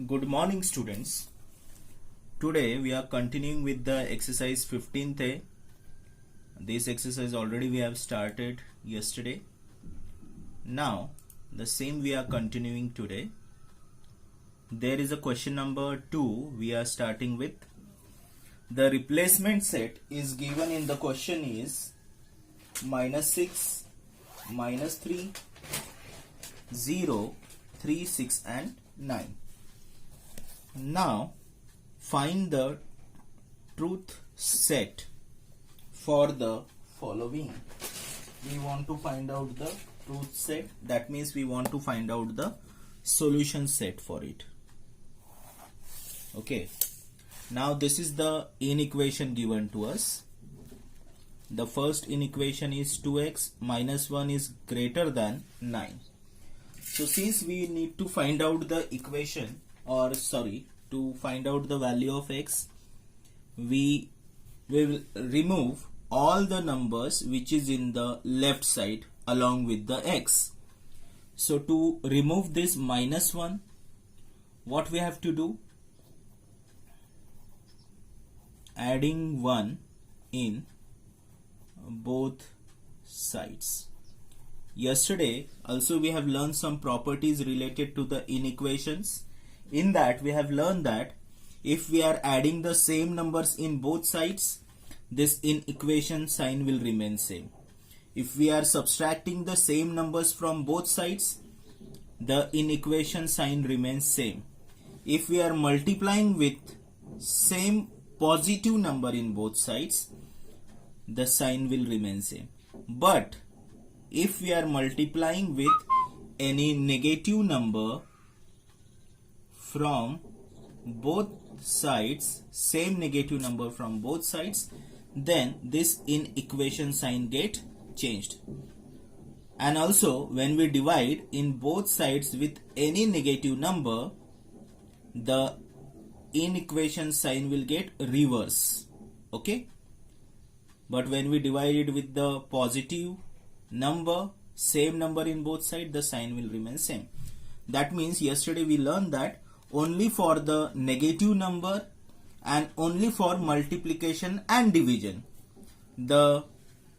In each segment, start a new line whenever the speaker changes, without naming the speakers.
Good morning, students. Today we are continuing with the exercise 15th A. This exercise already we have started yesterday. Now the same we are continuing today. There is a question number 2 we are starting with. The replacement set is given in the question is -6, -3, 0, 3, 6 and 9. Now find the truth set for the following. We want to find out the truth set. That means we want to find out the solution set for it. Okay. Now this is the inequation given to us. The first inequation is 2x minus 1 is greater than 9. So since we need to find out the equation, to find out the value of x, we will remove all the numbers which is in the left side along with the x. So to remove this -1, what we have to do? Adding 1 in both sides. Yesterday also we have learned some properties related to the inequations. In that we have learned that if we are adding the same numbers in both sides, this inequation sign will remain same. If we are subtracting the same numbers from both sides, the inequation sign remains same. If we are multiplying with same positive number in both sides, the sign will remain same. But if we are multiplying with any negative number from both sides, same negative number from both sides, then this inequation sign get changed. And also when we divide in both sides with any negative number, the inequation sign will get reverse. Okay? But when we divide it with the positive number, same number in both sides, the sign will remain same. That means yesterday we learned that only for the negative number and only for multiplication and division, the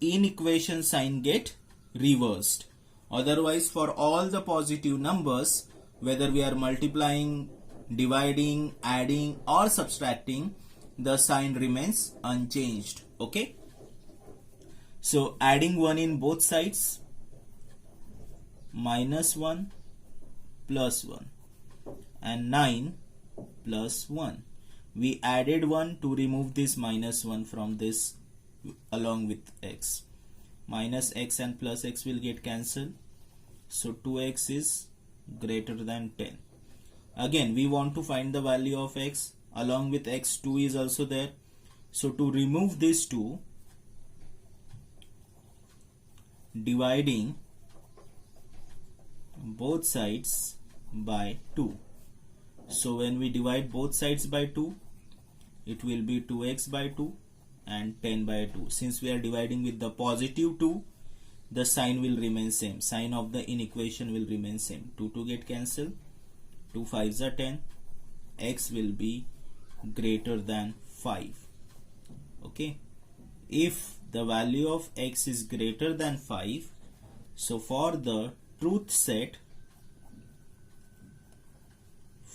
inequation sign get reversed. Otherwise for all the positive numbers, whether we are multiplying, dividing, adding or subtracting, the sign remains unchanged. Okay? So adding 1 in both sides, -1 plus 1 and 9 plus 1. We added 1 to remove this -1 from this along with x. Minus x and plus x will get cancelled. So 2x is greater than 10. Again we want to find the value of x. Along with x, 2 is also there. So to remove this 2, dividing both sides by 2. So when we divide both sides by 2, it will be 2x by 2 and 10 by 2. Since we are dividing with the positive 2, the sign will remain same. Sign of the inequation will remain same. 2 get cancelled. 2 5s are 10. X will be greater than 5. Okay. If the value of x is greater than 5, so for the truth set,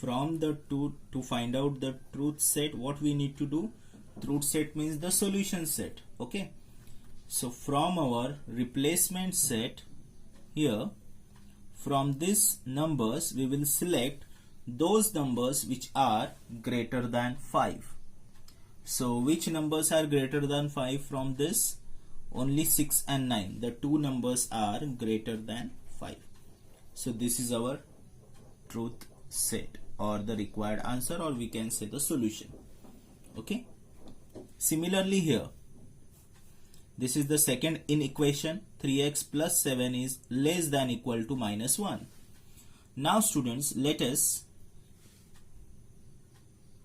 from the to find out the truth set, what we need to do? Truth set means the solution set. Okay. So from our replacement set here, from these numbers we will select those numbers which are greater than 5. So which numbers are greater than 5 from this? Only 6 and 9. The two numbers are greater than 5. So this is our truth set, or the required answer, or we can say the solution. Okay. Similarly here, this is the second inequation. 3x plus 7 is less than equal to -1. Now students, let us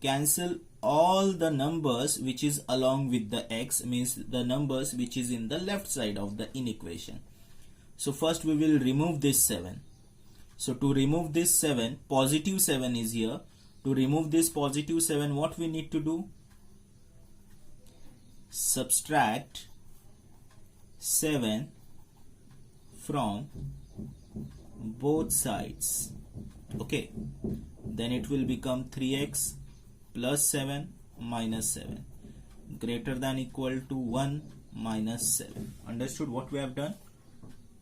cancel all the numbers which is along with the x, means the numbers which is in the left side of the inequation. So first we will remove this 7. So to remove this 7, positive 7 is here, To remove this positive 7, what we need to do? Subtract 7 from both sides. Okay, then it will become 3x plus 7 minus 7 greater than equal to 1 minus 7. Understood what we have done?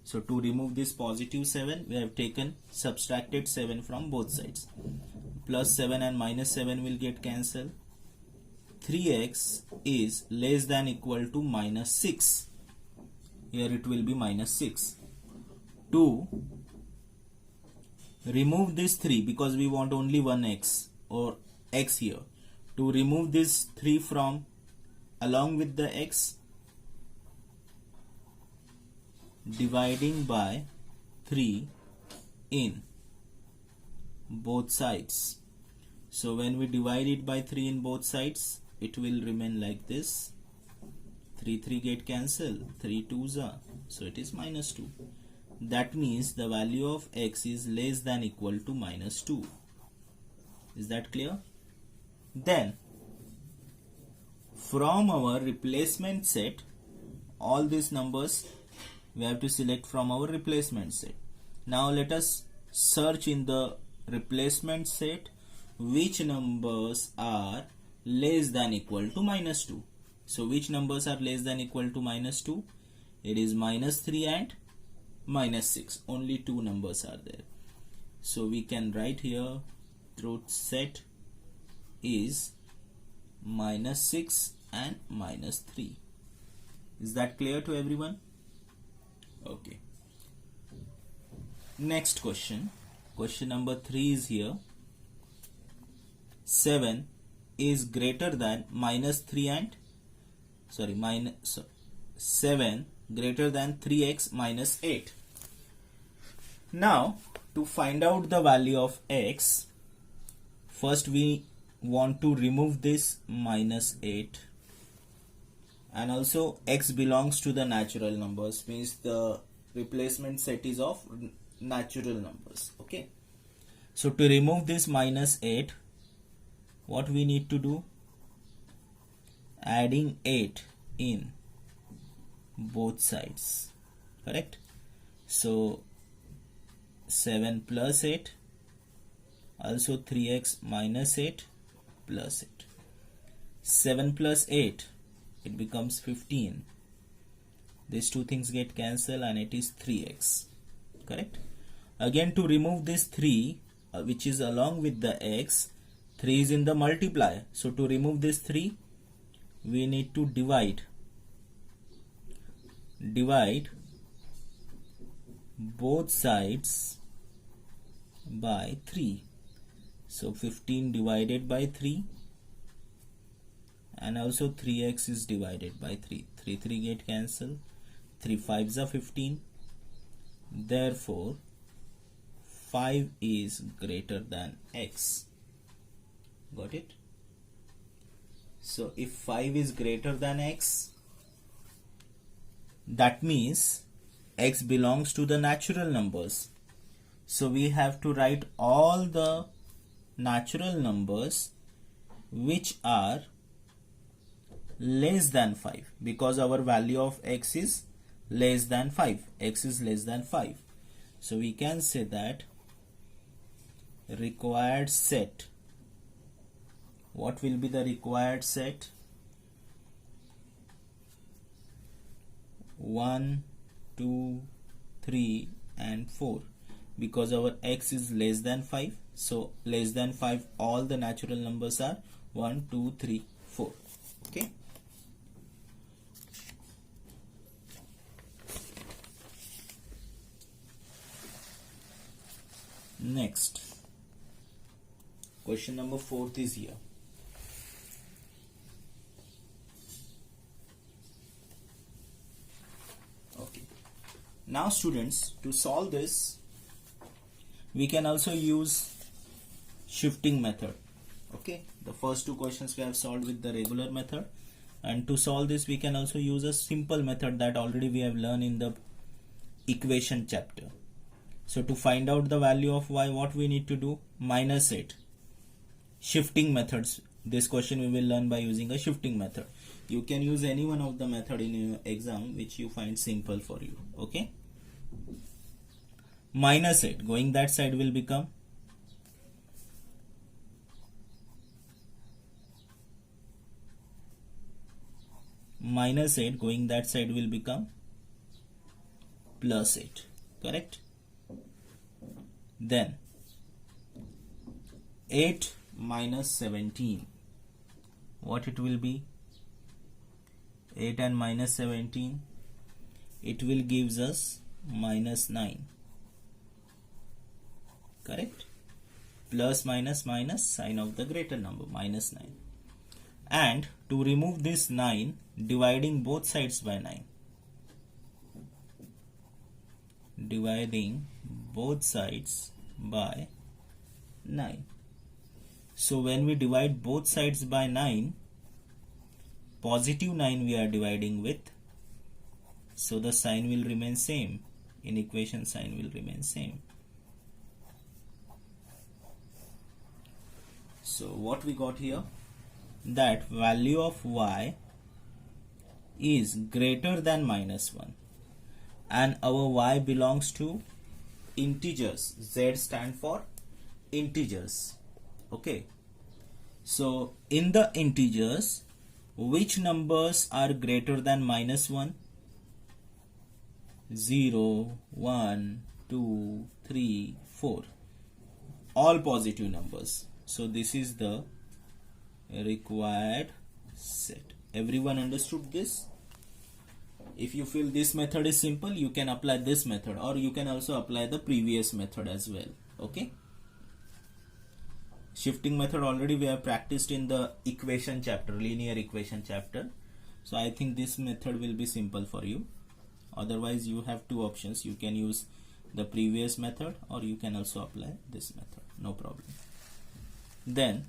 So to remove this positive 7, we have subtracted 7 from both sides. Plus 7 and minus 7 will get cancelled. 3x is less than equal to minus 6. Here it will be minus 6. To remove this 3, because we want only one x or x here. To remove this 3 from along with the x, dividing by 3 in both sides. So when we divide it by 3 in both sides, it will remain like this. 3 get cancelled, 3 2s are, so it is minus 2. That means the value of x is less than equal to minus 2. Is that clear? Then from our replacement set, all these numbers we have to select from our replacement set. Now let us search in the replacement set which numbers are less than equal to minus 2. So which numbers are less than equal to minus 2? It is minus 3 and minus 6. Only two numbers are there. So we can write here truth set is minus 6 and minus 3. Is that clear to everyone? Okay. Next question. Question number 3 is here. 7 is greater than minus 3 and 7 greater than 3x minus 8. Now to find out the value of x, first we want to remove this minus 8, and also x belongs to the natural numbers, means the replacement set is of natural numbers. Okay, so to remove this minus 8, what we need to do? Adding 8 in both sides, correct? So 7 plus 8, also 3x minus 8 plus 8. 7 plus 8, it becomes 15. These two things get cancelled and it is 3x, correct? Again, to remove this 3 which is along with the x, 3 is in the multiplier. So to remove this 3, we need to divide both sides by 3. So 15 divided by 3, and also 3x is divided by 3. 3 get cancelled. 3 5s are 15. Therefore 5 is greater than x. Got it? So if 5 is greater than x, that means x belongs to the natural numbers. So we have to write all the natural numbers which are less than 5, because our value of x is less than 5. X is less than 5. So we can say that required set. What will be the required set? 1, 2, 3 and 4, because our x is less than 5. So less than 5, all the natural numbers are 1, 2, 3, 4. Okay. Next, question number 4 is here. Okay. Now students, to solve this, we can also use shifting method. Okay, the first two questions we have solved with the regular method, and to solve this we can also use a simple method that already we have learned in the equation chapter. So to find out the value of y, what we need to do? Minus 8. shifting methods. This question we will learn by using a shifting method. You can use any one of the method in your exam which you find simple for you. Okay. Minus 8 going that side will become minus 8 going that side will become plus 8. Correct. Then 8 minus 17, what it will be? 8 and minus 17, it will gives us minus 9. Correct. Plus minus minus, sign of the greater number, minus 9. And to remove this 9, dividing both sides by 9. Dividing both sides by 9. So when we divide both sides by 9, positive 9 we are dividing with, so the sign will remain same. In equation, sign will remain same. So what we got here? That value of y is greater than minus 1, and our y belongs to integers. Z stand for integers. Okay. So in the integers, which numbers are greater than minus 1? 0, 1, 2, 3, 4. All positive numbers. So this is the required set. Everyone understood this? If you feel this method is simple, you can apply this method, or you can also apply the previous method as well. Okay. Shifting method already we have practiced in the equation chapter, linear equation chapter. So I think this method will be simple for you. Otherwise you have two options. You can use the previous method, or you can also apply this method. No problem. Then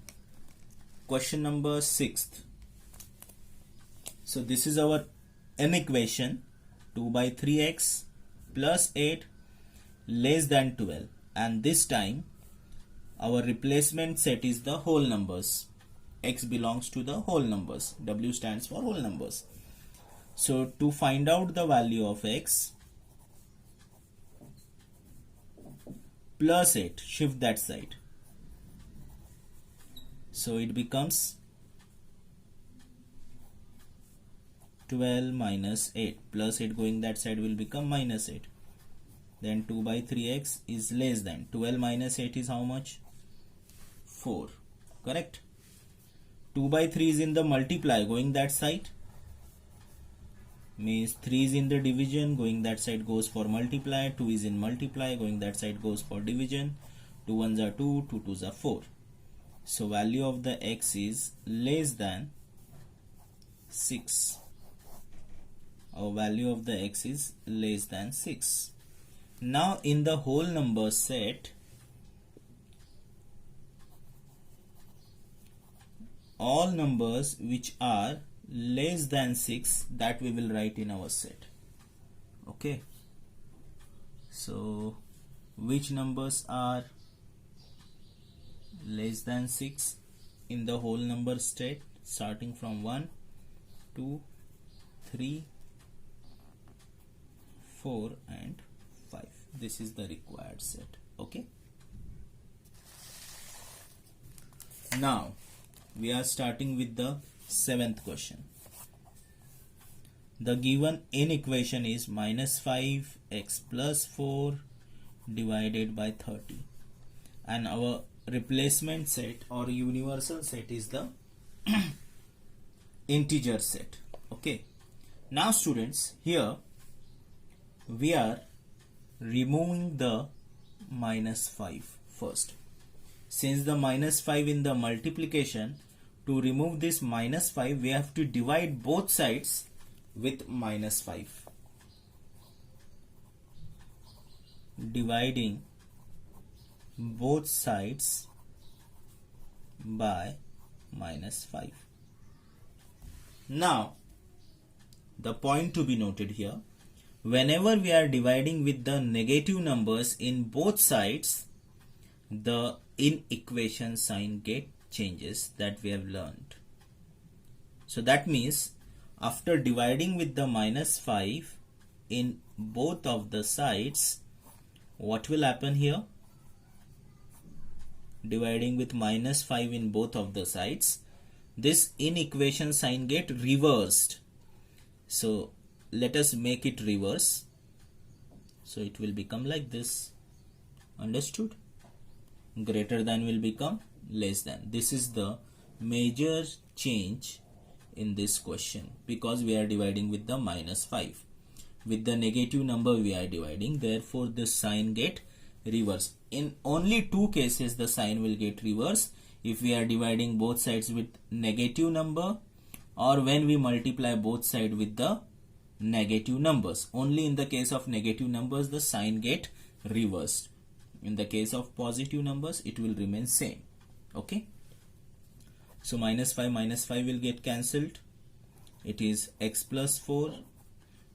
question number 6th. So this is our n equation, 2 by 3x plus 8 less than 12, and this time our replacement set is the whole numbers. X belongs to the whole numbers. W stands for whole numbers. So to find out the value of x, plus 8, shift that side. So it becomes 12 minus 8. Plus 8 going that side will become minus 8. Then 2 by 3x is less than 12 minus 8 is how much? 4. Correct. 2 by 3 is in the multiply, going that side. Means 3 is in the division, going that side goes for multiply. 2 is in multiply, going that side goes for division. 2 ones are 2, 2 twos are 4. So value of the x is less than 6. Our value of the x is less than 6. Now in the whole number set, all numbers which are less than 6, that we will write in our set. Okay. So which numbers are less than 6 in the whole number set, starting from 1, 2, 3, 4 and 5. This is the required set. Okay. Now we are starting with the 7th question. The given n equation is minus 5x plus 4 divided by 30, and our replacement set or universal set is the integer set. Okay. Now students, here we are removing the minus 5 first. Since the minus 5 in the multiplication, to remove this minus 5 we have to divide both sides with minus 5. Dividing both sides by minus 5. Now the point to be noted here, whenever we are dividing with the negative numbers in both sides, the in equation sign get changes that we have learned. So that means after dividing with the minus 5 in both of the sides, what will happen here? Dividing with minus 5 in both of the sides, this inequation sign get reversed. So let us make it reverse. So it will become like this. Understood? Greater than will become less than. This is the major change in this question, because we are dividing with the minus 5. With the negative number we are dividing, therefore the sign get reverse. In only two cases the sign will get reverse: if we are dividing both sides with negative number, or when we multiply both sides with the negative numbers. Only in the case of negative numbers the sign get reversed. In the case of positive numbers it will remain same. Okay, so minus 5 will get cancelled. It is x plus 4.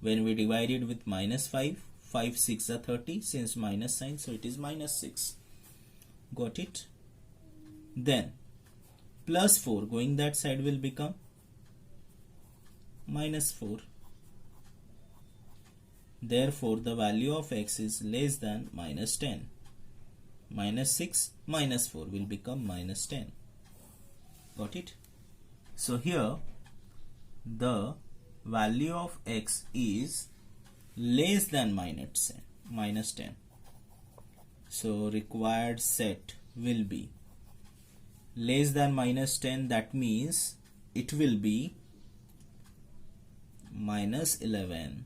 When we divide it with minus 5, 5 6 are 30, since minus sign, so it is minus 6. Got it? Then plus 4 going that side will become minus 4. Therefore the value of x is less than minus 10. Minus 6 minus 4 will become minus 10. Got it? So here the value of x is less than minus 10. So required set will be less than minus 10. That means it will be minus 11,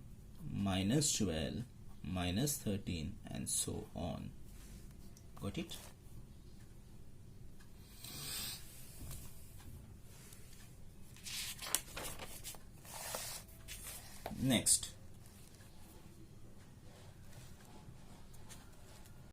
minus 12, minus 13, and so on. Got it? Next,